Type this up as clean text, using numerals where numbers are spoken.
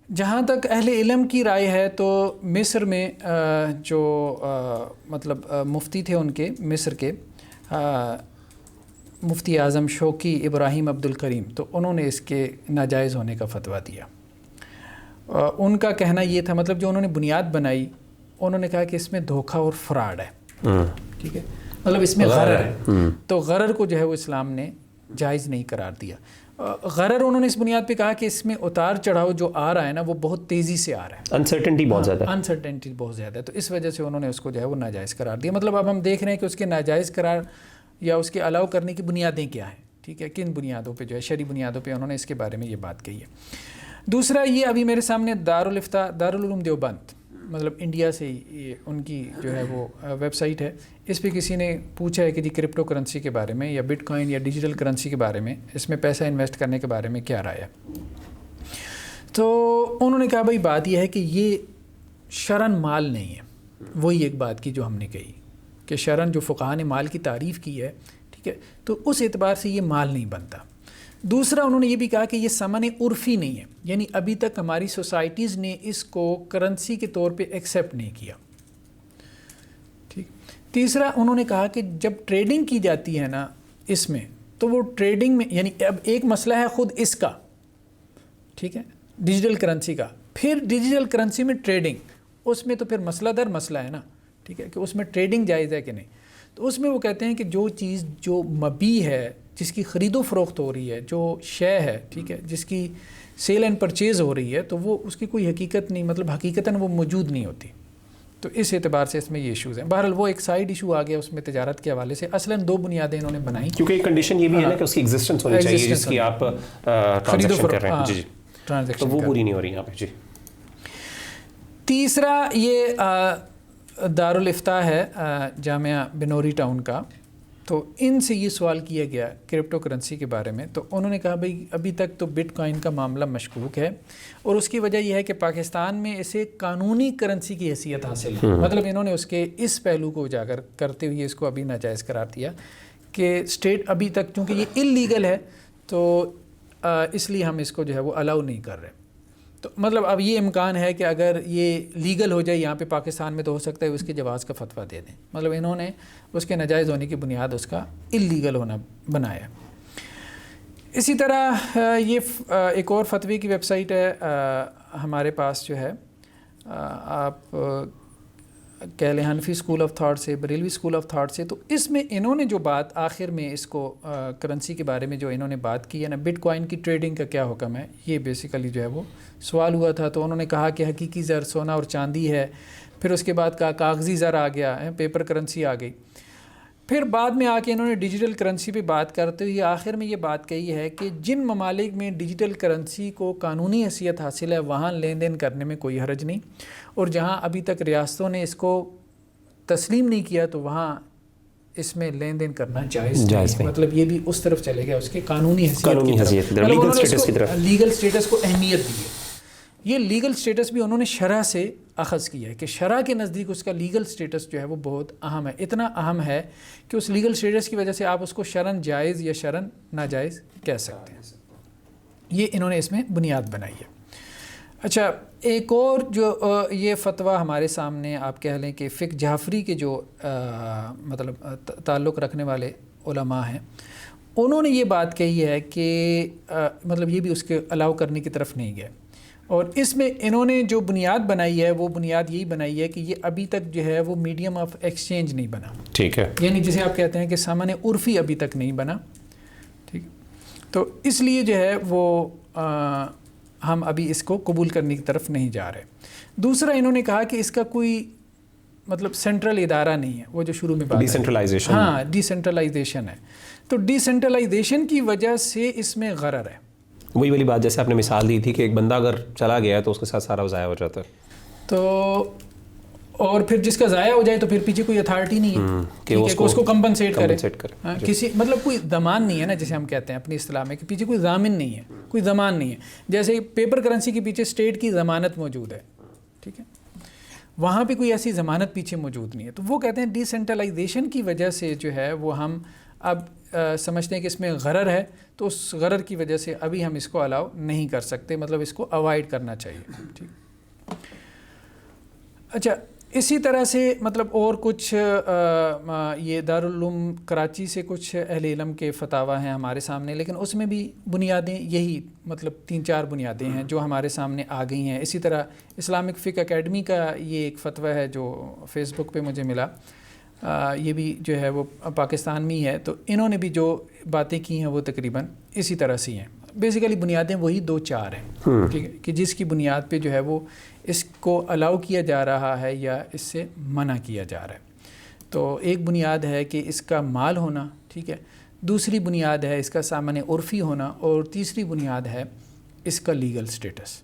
جہاں تک اہل علم کی رائے ہے تو مصر میں جو مطلب مفتی تھے ان کے مصر کے مفتی اعظم شوقی ابراہیم عبد الکریم، تو انہوں نے اس کے ناجائز ہونے کا فتویٰ دیا۔ ان کا کہنا یہ تھا، مطلب جو انہوں نے بنیاد بنائی، انہوں نے کہا کہ اس میں دھوکہ اور فراڈ ہے، ٹھیک ہے، مطلب اس میں غرر ہے، تو غرر کو جو ہے وہ اسلام نے جائز نہیں قرار دیا۔ غرر انہوں نے اس بنیاد پہ کہا کہ اس میں اتار چڑھاؤ جو آ رہا ہے نا وہ بہت تیزی سے آ رہا ہے، انسرٹنٹی بہت زیادہ ہے، انسرٹنٹی بہت زیادہ ہے، تو اس وجہ سے انہوں نے اس کو جو ہے وہ ناجائز قرار دیا۔ مطلب اب ہم دیکھ رہے ہیں کہ اس کے ناجائز قرار یا اس کے الاؤ کرنے کی بنیادیں کیا ہیں، ٹھیک ہے، کن بنیادوں پہ جو ہے شرعی بنیادوں پہ انہوں نے اس کے بارے میں یہ بات کہی ہے۔ دوسرا یہ ابھی میرے سامنے دارالعلوم دیوبند، مطلب انڈیا سے ہی ان کی جو ہے وہ ویب سائٹ ہے، اس پہ کسی نے پوچھا ہے کہ جی کرپٹو کرنسی کے بارے میں یا بٹ کوائن یا ڈیجیٹل کرنسی کے بارے میں، اس میں پیسہ انویسٹ کرنے کے بارے میں کیا رائے ہے، تو انہوں نے کہا بھائی بات یہ ہے کہ یہ شرعاً مال نہیں ہے، وہی ایک بات کی جو ہم نے کہی کہ شرعاً جو فقہاء نے مال کی تعریف کی ہے، ٹھیک ہے، تو اس اعتبار سے یہ مال نہیں بنتا۔ دوسرا انہوں نے یہ بھی کہا کہ یہ ثمن عرفی نہیں ہے، یعنی ابھی تک ہماری سوسائٹیز نے اس کو کرنسی کے طور پہ ایکسیپٹ نہیں کیا، ٹھیک۔ تیسرا انہوں نے کہا کہ جب ٹریڈنگ کی جاتی ہے نا اس میں، تو وہ ٹریڈنگ میں یعنی اب ایک مسئلہ ہے خود اس کا، ٹھیک ہے، ڈیجیٹل کرنسی کا، پھر ڈیجیٹل کرنسی میں ٹریڈنگ، اس میں تو پھر مسئلہ در مسئلہ ہے نا، ٹھیک ہے، کہ اس میں ٹریڈنگ جائز ہے کہ نہیں۔ تو اس میں وہ کہتے ہیں کہ جو چیز جو مبیع ہے، جس کی خرید و فروخت ہو رہی ہے، جو شے ہے، ٹھیک ہے، جس کی سیل اینڈ پرچیز ہو رہی ہے، تو وہ اس کی کوئی حقیقت نہیں، مطلب حقیقتاً وہ موجود نہیں ہوتی، تو اس اعتبار سے اس میں یہ ایشوز ہیں۔ بہرحال وہ ایک سائیڈ ایشو آ گیا اس میں تجارت کے حوالے سے، اصلاً دو بنیادیں انہوں نے بنائی، کیونکہ ایک کنڈیشن یہ بھی ہے نا کہ اس کی ایگزسٹنس ہونی چاہیے جس کی آپ ٹرانزیکشن کر رہے ہیں، جی تو وہ پوری نہیں ہو رہی یہاں پہ، جی۔ تیسرا یہ دارالفتاء ہے جامعہ بنوری ٹاؤن کا، تو ان سے یہ سوال کیا گیا کرپٹو کرنسی کے بارے میں، تو انہوں نے کہا بھائی ابھی تک تو بٹ کوائن کا معاملہ مشکوک ہے، اور اس کی وجہ یہ ہے کہ پاکستان میں اسے قانونی کرنسی کی حیثیت حاصل ہے، مطلب انہوں نے اس کے اس پہلو کو اجاگر کرتے ہوئے اس کو ابھی ناجائز قرار دیا کہ اسٹیٹ ابھی تک چونکہ یہ اللیگل ہے تو اس لیے ہم اس کو جو ہے وہ الاؤ نہیں کر رہے۔ تو مطلب اب یہ امکان ہے کہ اگر یہ لیگل ہو جائے یہاں پہ پاکستان میں تو ہو سکتا ہے اس کے جواز کا فتویٰ دے دیں، مطلب انہوں نے اس کے ناجائز ہونے کی بنیاد اس کا اللیگل ہونا بنایا۔ اسی طرح یہ ایک اور فتوی کی ویب سائٹ ہے ہمارے پاس جو ہے، آپ کہہ لیں حنفی اسکول آف تھاٹ سے، بریلوی اسکول آف تھاٹ سے، تو اس میں انہوں نے جو بات آخر میں اس کو کرنسی کے بارے میں جو انہوں نے بات کی ہے نا، بٹ کوائن کی ٹریڈنگ کا کیا حکم ہے، یہ بیسیکلی جو ہے وہ سوال ہوا تھا، تو انہوں نے کہا کہ حقیقی زر سونا اور چاندی ہے، پھر اس کے بعد کہا کاغذی زر آ گیا ہے، پیپر کرنسی آ گئی، پھر بعد میں آ کے انہوں نے ڈیجیٹل کرنسی پہ بات کرتے ہوئے آخر میں یہ بات کہی ہے کہ جن ممالک میں ڈیجیٹل کرنسی کو قانونی حیثیت حاصل ہے وہاں لین دین کرنے میں کوئی حرج نہیں، اور جہاں ابھی تک ریاستوں نے اس کو تسلیم نہیں کیا تو وہاں اس میں لین دین کرنا جائز نہیں، مطلب یہ بھی اس طرف چلے گیا، اس کے قانونی حیثیت کی طرف، لیگل سٹیٹس کو اہمیت دی ہے۔ یہ لیگل سٹیٹس بھی انہوں نے شرع سے اخذ کیا ہے کہ شرع کے نزدیک اس کا لیگل سٹیٹس جو ہے وہ بہت اہم ہے، اتنا اہم ہے کہ اس لیگل سٹیٹس کی وجہ سے آپ اس کو شرعاً جائز یا شرعاً ناجائز کہہ سکتے ہیں، یہ انہوں نے اس میں بنیاد بنائی ہے۔ اچھا، ایک اور جو یہ فتویٰ ہمارے سامنے آپ کہہ لیں کہ فقہ جعفری کے جو مطلب تعلق رکھنے والے علماء ہیں، انہوں نے یہ بات کہی ہے کہ مطلب یہ بھی اس کے الاؤ کرنے کی طرف نہیں گئے، اور اس میں انہوں نے جو بنیاد بنائی ہے وہ بنیاد یہی بنائی ہے کہ یہ ابھی تک جو ہے وہ میڈیم آف ایکسچینج نہیں بنا، ٹھیک ہے، یعنی جسے آپ کہتے ہیں کہ ثمن عرفی ابھی تک نہیں بنا، ٹھیک، تو اس لیے جو ہے وہ ہم ابھی اس کو قبول کرنے کی طرف نہیں جا رہے۔ دوسرا انہوں نے کہا کہ اس کا کوئی مطلب سینٹرل ادارہ نہیں ہے، وہ جو شروع میں بات ڈی سینٹرلائزیشن، ہاں ڈی سینٹرلائزیشن ہے، تو ڈی سینٹرلائزیشن کی وجہ سے اس میں غرر ہے۔ وہی والی بات جیسے آپ نے مثال دی تھی کہ ایک بندہ اگر چلا گیا تو اس کے ساتھ سارا ضائع ہو جاتا ہے، تو اور پھر جس کا ضائع ہو جائے تو پھر پیچھے کوئی اتھارٹی نہیں ہے کہ اس کو کمپنسیٹ کرے، کسی مطلب کوئی ضمان نہیں ہے نا، جسے ہم کہتے ہیں اپنی اصطلاح میں کہ پیچھے کوئی ضامن نہیں ہے، کوئی ضمان نہیں ہے، جیسے پیپر کرنسی کے پیچھے اسٹیٹ کی ضمانت موجود ہے، ٹھیک ہے، وہاں پہ کوئی ایسی ضمانت پیچھے موجود نہیں ہے، تو وہ کہتے ہیں ڈی سینٹرلائزیشن کی وجہ سے جو ہے وہ ہم اب سمجھتے ہیں کہ اس میں غرر ہے تو اس غرر کی وجہ سے ابھی ہم اس کو الاؤ نہیں کر سکتے، مطلب اس کو اوائڈ کرنا چاہیے، ٹھیک۔ اچھا، اسی طرح سے مطلب اور کچھ یہ دارالعلوم کراچی سے کچھ اہل علم کے فتاویٰ ہیں ہمارے سامنے، لیکن اس میں بھی بنیادیں یہی مطلب 3-4 بنیادیں ہیں جو ہمارے سامنے آ گئی ہیں۔ اسی طرح اسلامک فقہ اکیڈمی کا یہ ایک فتویٰ ہے جو فیس بک پہ مجھے ملا، یہ بھی جو ہے وہ پاکستان میں ہی ہے، تو انہوں نے بھی جو باتیں کی ہیں وہ تقریباً اسی طرح سے ہیں۔ بیسیکلی بنیادیں وہی 2-4 ہیں، ٹھیک ہے، کہ جس کی بنیاد پہ جو ہے وہ اس کو الاؤ کیا جا رہا ہے یا اس سے منع کیا جا رہا ہے۔ تو ایک بنیاد ہے کہ اس کا مال ہونا، ٹھیک ہے، دوسری بنیاد ہے اس کا سامان عرفی ہونا، اور تیسری بنیاد ہے اس کا لیگل سٹیٹس۔